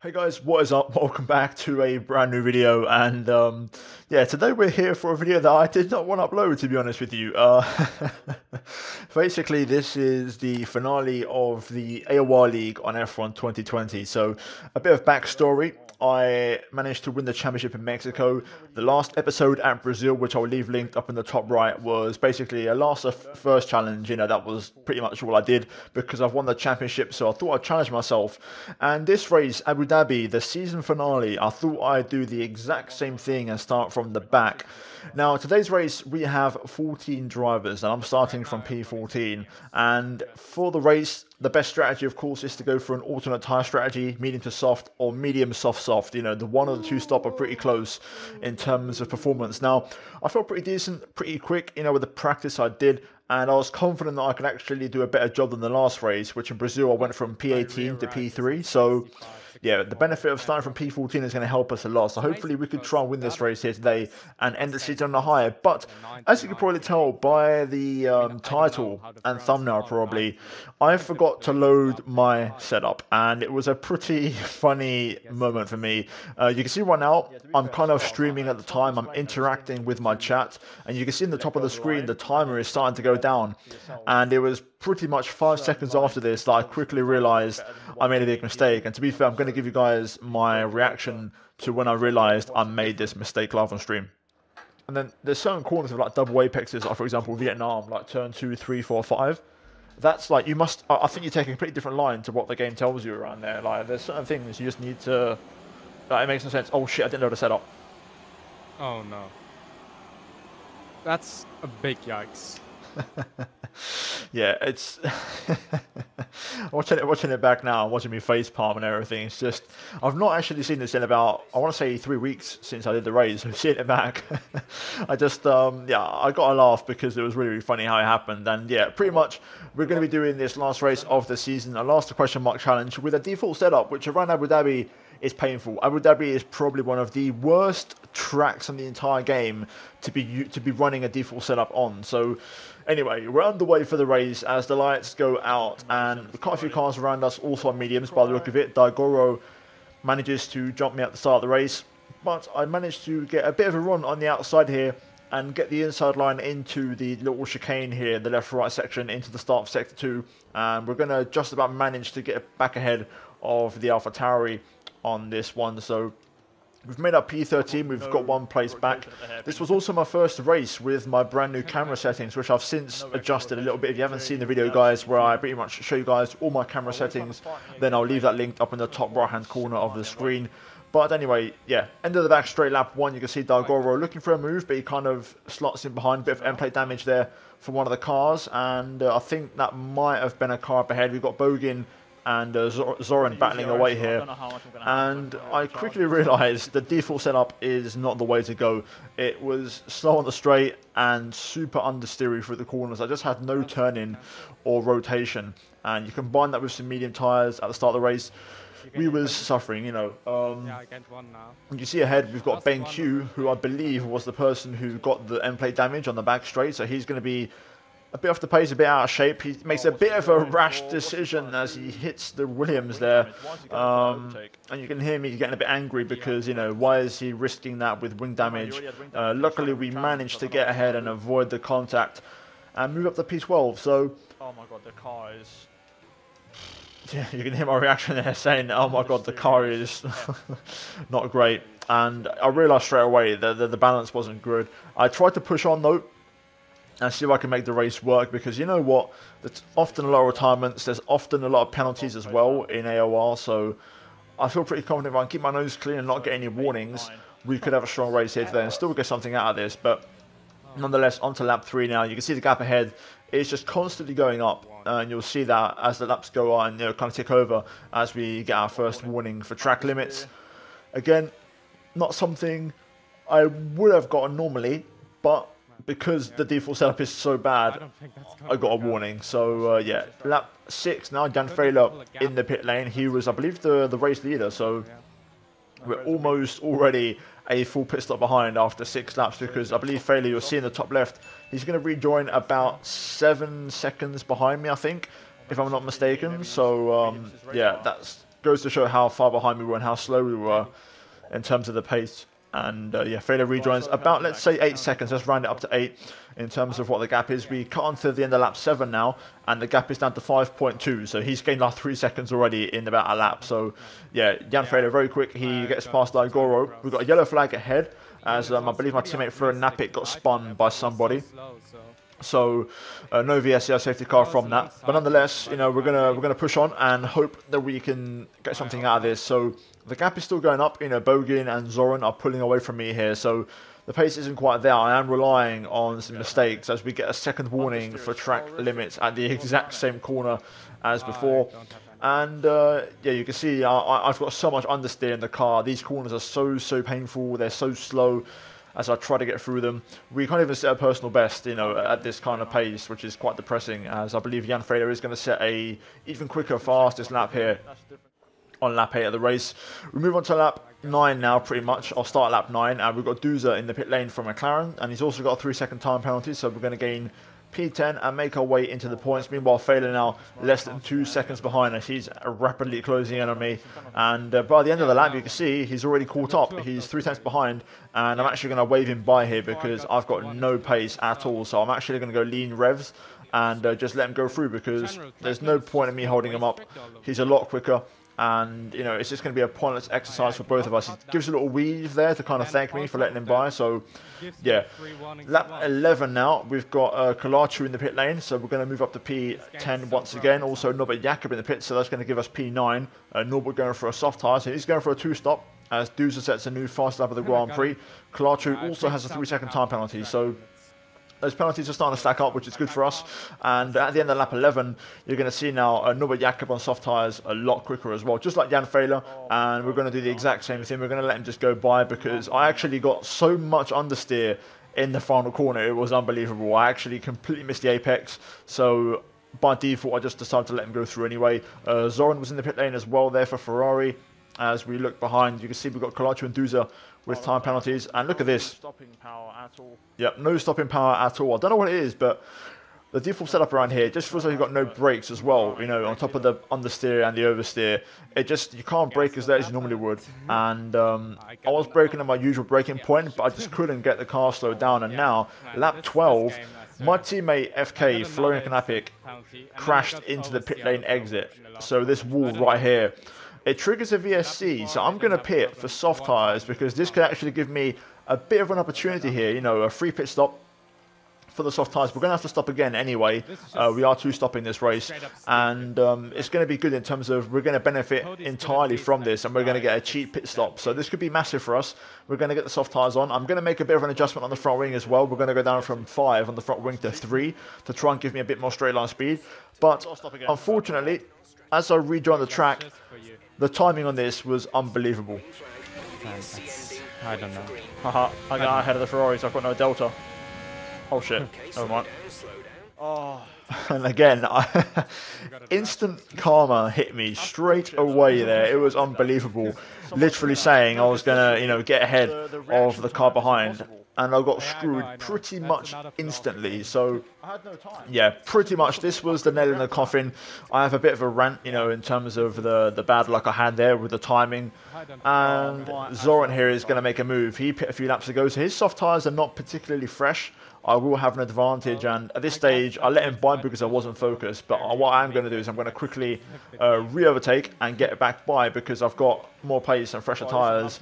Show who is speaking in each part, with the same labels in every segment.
Speaker 1: Hey guys, what is up? Welcome back to a brand new video, and yeah, today we're here for a video that I did not want to upload, to be honest with you. Basically, this is the finale of the AOR League on F1 2020, so a bit of backstory. I managed to win the championship in Mexico. The last episode at Brazil, which I'll leave linked up in the top right, was basically a last first challenge. You know, that was pretty much all I did because I've won the championship, so I thought I'd challenge myself. And this race, Abu Dhabi, the season finale, I thought I'd do the exact same thing and start from the back. Now, today's race, we have 14 drivers, and I'm starting from P14. And for the race, the best strategy, of course, is to go for an alternate tyre strategy, medium to soft or medium soft. You know, the one or the two stop are pretty close in terms of performance. Now, I felt pretty decent, pretty quick, you know, with the practice I did. And I was confident that I could actually do a better job than the last race, which in Brazil I went from P18 to P3. So, yeah, the benefit of starting from P14 is going to help us a lot. So hopefully we could try and win this race here today and end the season on a high. But as you can probably tell by the title and thumbnail probably, I forgot to load my setup. And it was a pretty funny moment for me. You can see right now, I'm kind of streaming at the time. I'm interacting with my chat. And you can see in the top of the screen, the timer is starting to go down. And it was pretty much 5 seconds after this that I quickly realized I made a big mistake. And to be fair, I'm going to give you guys my reaction to when I realized I made this mistake live on stream. And then there's certain corners of like double apexes, like for example Vietnam, like turn 2, 3, 4, 5. That's like, you must, I think you're taking a completely different line to what the game tells you around there. Like there's certain things you just need to, like, it makes no sense. Oh shit, I didn't know the setup.
Speaker 2: Oh no. That's a big yikes.
Speaker 1: Yeah, it's watching it back now, watching me face palm and everything. It's just, I've not actually seen this in about, I want to say 3 weeks since I did the race. So seeing it back, I just yeah, I got a laugh because it was really, really funny how it happened. And yeah, pretty much we're going to be doing this last race of the season, a last question mark challenge with a default setup, which around Abu Dhabi is painful. Abu Dhabi is probably one of the worst tracks in the entire game to be running a default setup on. So anyway, we're underway for the race as the lights go out, and quite a few cars around us also on mediums by the look of it. Daigoro manages to jump me at the start of the race, but I managed to get a bit of a run on the outside here and get the inside line into the little chicane here, the left-right section, into the start of Sector 2, and we're going to just about manage to get back ahead of the AlphaTauri on this one. So we've made up P13, we've got 1 place back. This was also my first race with my brand new camera settings, which I've since adjusted a little bit. If you haven't seen the video, guys, where I pretty much show you guys all my camera settings, then I'll leave that linked up in the top right hand corner of the screen. But anyway, yeah, end of the back straight, lap 1, you can see Daigoro looking for a move, but he kind of slots in behind, a bit of end plate damage there for one of the cars, and I think that might have been a car up ahead. We've got Bogan and Zoran battling away here, and I quickly realised the default setup is not the way to go. It was slow on the straight and super understeery through the corners. I just had no turning or rotation, and you combine that with some medium tyres at the start of the race, we was suffering, you know. And you see ahead we've got Ben Q, who I believe was the person who got the end plate damage on the back straight, so he's going to be a bit off the pace, a bit out of shape. He makes a bit of a rash decision as he hits the Williams there. And you can hear me getting a bit angry because, you know, why is he risking that with wing damage? Luckily, we managed to get ahead and avoid the contact and move up to P12. So, oh my god, the car is... Yeah, you can hear my reaction there saying, oh my god, the car is not great. And I realised straight away that the balance wasn't good. I tried to push on though, and see if I can make the race work, because you know what, there's often a lot of retirements, there's often a lot of penalties as well in AOR, so I feel pretty confident if I can keep my nose clean and not get any warnings, we could have a strong race here today and still get something out of this. But nonetheless, on to lap 3 now. You can see the gap ahead is just constantly going up, and you'll see that as the laps go on, you know, kind of tick over as we get our first warning for track limits. Again, not something I would have gotten normally, but because the default setup is so bad, I got a warning. So yeah, lap 6 now, Dan Freyler in the pit lane. He was, I believe, the race leader, so we're almost already a full pit stop behind after 6 laps, because I believe Freyler, you'll see in the top left, he's going to rejoin about 7 seconds behind me, I think, if I'm not mistaken. So yeah, that's goes to show how far behind we were and how slow we were in terms of the pace. And yeah, Fader rejoins about, let's say, 8 seconds. Let's round it up to 8 in terms of what the gap is. We cut on to the end of lap 7 now, and the gap is down to 5.2. So he's gained like 3 seconds already in about a lap. So yeah, Jan Fader very quick. He gets past Igoro. We've got a yellow flag ahead, as I believe my teammate Florian Napik got spun by somebody. So no VSCR safety car from that, but nonetheless, you know, we're gonna push on and hope that we can get something out of this. So the gap is still going up. You know, Bogin and Zoran are pulling away from me here, so the pace isn't quite there. I am relying on some mistakes as we get a second warning for track limits at the exact same corner as before. And yeah, you can see I've got so much understeer in the car. These corners are so painful. They're so slow. As I try to get through them, we can't even set a personal best, you know, at this kind of pace, which is quite depressing. As I believe Jan Fader is going to set a even quicker, fastest lap here on lap 8 of the race. We move on to lap 9 now, pretty much. I'll start lap 9, and we've got Duza in the pit lane from McLaren, and he's also got a 3-second time penalty, so we're going to gain P10 and make our way into the points. Meanwhile, Fader now less than 2 seconds behind us. He's rapidly closing in on me, and by the end of the lap, you can see he's already caught up. He's 3 tenths behind, and I'm actually going to wave him by here because I've got no pace at all. So I'm actually going to go lean revs and just let him go through, because there's no point in me holding him up. He's a lot quicker. And, you know, it's just going to be a pointless exercise for both of us. He gives a little weave there to kind of thank me for letting him by. So, yeah. Lap 11 now. We've got Kalachu in the pit lane. So we're going to move up to P10 once again. Also, Norbert Jakob in the pit. So that's going to give us P9. Norbert going for a soft tyre. So he's going for a 2-stop. As Duza sets a new fast lap of the Grand Prix. Kalachu also has a 3-second time penalty. So those penalties are starting to stack up, which is good for us. And at the end of lap 11, you're going to see now Norbert Jakob on soft tyres a lot quicker as well, just like Jan Fader. And we're going to do the exact same thing. We're going to let him just go by, because I actually got so much understeer in the final corner. It was unbelievable. I actually completely missed the apex. So by default, I just decided to let him go through anyway. Zoran was in the pit lane as well there for Ferrari. As we look behind, you can see we've got Kalachu and Duza with time penalties. And look at this.
Speaker 3: Stopping power at all.
Speaker 1: Yep, no stopping power at all. I don't know what it is, but the default setup around here just feels like you've got no brakes as well. You know, on top of the understeer and the oversteer, it just, you can't brake as late as you normally would. And I was braking at my usual braking point, but I just couldn't get the car slowed down. And now, lap 12, my teammate FK, Florian Knapik, crashed into the pit lane exit. So this wall right here, it triggers a VSC, so I'm going to pit for soft tyres, because this could actually give me a bit of an opportunity here, you know, a free pit stop for the soft tyres. We're going to have to stop again anyway. We are 2-stopping this race, and it's going to be good in terms of we're going to benefit entirely from this, and we're going to get a cheap pit stop. So this could be massive for us. We're going to get the soft tyres on. I'm going to make a bit of an adjustment on the front wing as well. We're going to go down from 5 on the front wing to 3 to try and give me a bit more straight line speed. But unfortunately, as I rejoin the track, the timing on this was unbelievable.
Speaker 2: I don't know.
Speaker 1: Haha, I got ahead of the Ferrari, so I've got no delta. Oh shit, never mind. Oh. And again, instant karma hit me straight away there. It was unbelievable. Literally saying I was going to, you know, get ahead of the car behind, and I got screwed pretty much instantly. So yeah, pretty much this was the nail in the coffin. I have a bit of a rant, you know, in terms of the bad luck I had there with the timing. And Zoran here is going to make a move. He pit a few laps ago, so his soft tyres are not particularly fresh. I will have an advantage, and at this stage I let him by because I wasn't focused. But what I'm going to do is I'm going to quickly re-overtake and get back by, because I've got more pace and fresher tyres.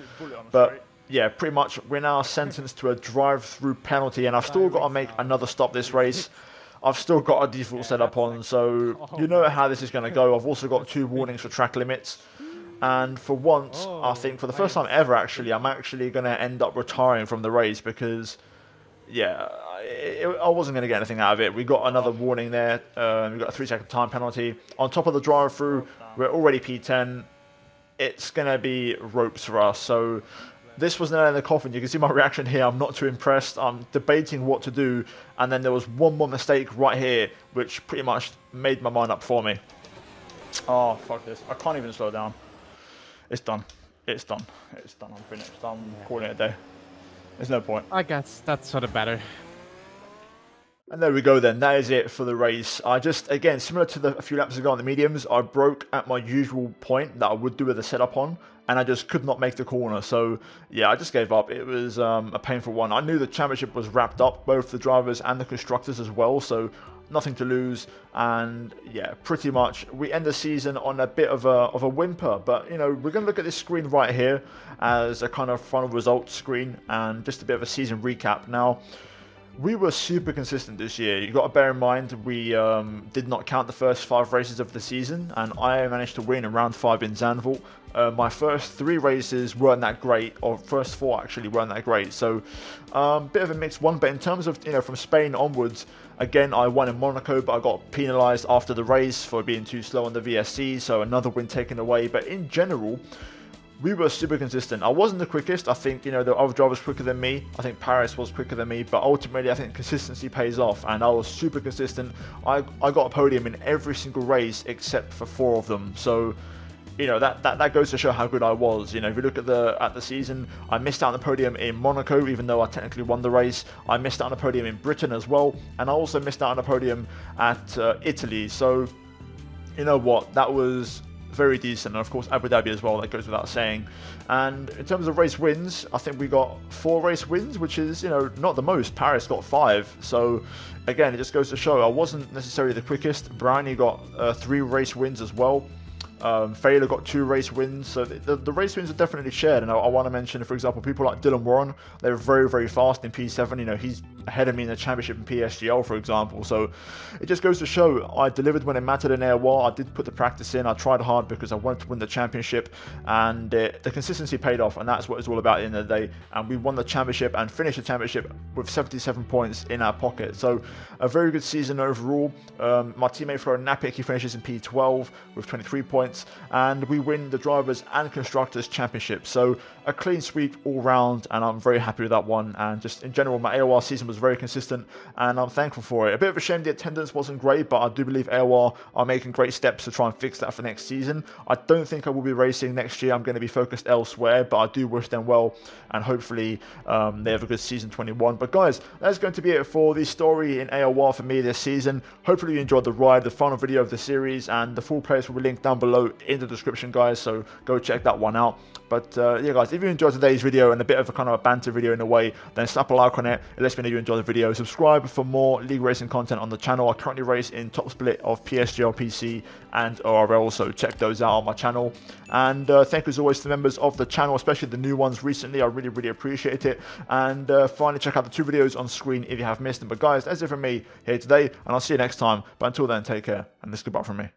Speaker 1: But yeah, pretty much we're now sentenced to a drive-through penalty, and I've still got to make another stop this race. I've still got a default setup on, so you know how this is going to go. I've also got 2 warnings for track limits. And for once, I think for the first time ever actually, I'm actually going to end up retiring from the race, because yeah, I wasn't going to get anything out of it. We got another warning there. We got a 3-second time penalty. On top of the drive-through, we're already P10. It's going to be ropes for us. So this was nail in the coffin. You can see my reaction here. I'm not too impressed. I'm debating what to do. And then there was one more mistake right here, which pretty much made my mind up for me. Oh, fuck this. I can't even slow down. It's done. It's done. It's done. I'm finished. I'm calling it a day. There's no point.
Speaker 2: I guess that's sort of better.
Speaker 1: And there we go then, that is it for the race. I just, again, similar to a few laps ago on the mediums, I broke at my usual point that I would do with the setup on, and I just could not make the corner. So yeah, I just gave up. It was a painful one. I knew the championship was wrapped up, both the drivers and the constructors as well, so nothing to lose. And yeah, pretty much we end the season on a bit of a whimper. But you know, we're going to look at this screen right here as a kind of final results screen and just a bit of a season recap. Now, we were super consistent this year. You've got to bear in mind we did not count the first 5 races of the season, and I managed to win in round 5 in Zandvoort. My first 3 races weren't that great, or first 4 actually weren't that great. So bit of a mixed one. But in terms of, you know, from Spain onwards, again I won in Monaco, but I got penalised after the race for being too slow on the VSC. So another win taken away. But in general, we were super consistent. I wasn't the quickest. I think, you know, the other drivers quicker than me. I think Paris was quicker than me. But ultimately, I think consistency pays off. And I was super consistent. I got a podium in every single race except for 4 of them. So, you know, that goes to show how good I was. You know, if you look at the season, I missed out on the podium in Monaco, even though I technically won the race. I missed out on the podium in Britain as well. And I also missed out on the podium at Italy. So, you know what? That was very decent, and of course Abu Dhabi as well, that goes without saying. And in terms of race wins, I think we got 4 race wins, which is, you know, not the most. Paris got 5, so again, it just goes to show I wasn't necessarily the quickest. Brownie got 3 race wins as well. Failer got 2 race wins, so the race wins are definitely shared. And I want to mention, for example, people like Dylan Warren. They're very, very fast in P7. You know, he's ahead of me in the championship in PSGL, for example. So it just goes to show I delivered when it mattered in AOR. I did put the practice in. I tried hard because I wanted to win the championship, and the consistency paid off, and that's what it's all about at the end of the day. And we won the championship and finished the championship with 77 points in our pocket. So a very good season overall. My teammate Florian Napik, he finishes in P12 with 23 points, and we win the drivers and constructors championship. So a clean sweep all round, and I'm very happy with that one. And just in general, my AOR season was very consistent, and I'm thankful for it. A bit of a shame the attendance wasn't great, but I do believe AOR are making great steps to try and fix that for next season. I don't think I will be racing next year. I'm going to be focused elsewhere, but I do wish them well, and hopefully they have a good season 21. But guys, that's going to be it for the story in AOR for me this season. Hopefully you enjoyed the ride, the final video of the series, and the full playlist will be linked down below in the description, guys, so go check that one out. But yeah, guys, if you enjoyed today's video and a bit of a kind of a banter video in a way, then slap a like on it. It lets me know you enjoyed the video. Subscribe for more league racing content on the channel. I currently race in top split of PSGL, PC, and ORL, so check those out on my channel. And thank you as always to the members of the channel, especially the new ones recently. I really, really appreciate it. And finally, check out the 2 videos on screen if you have missed them. But guys, that's it from me here today, and I'll see you next time. But until then, take care, and this is goodbye from me.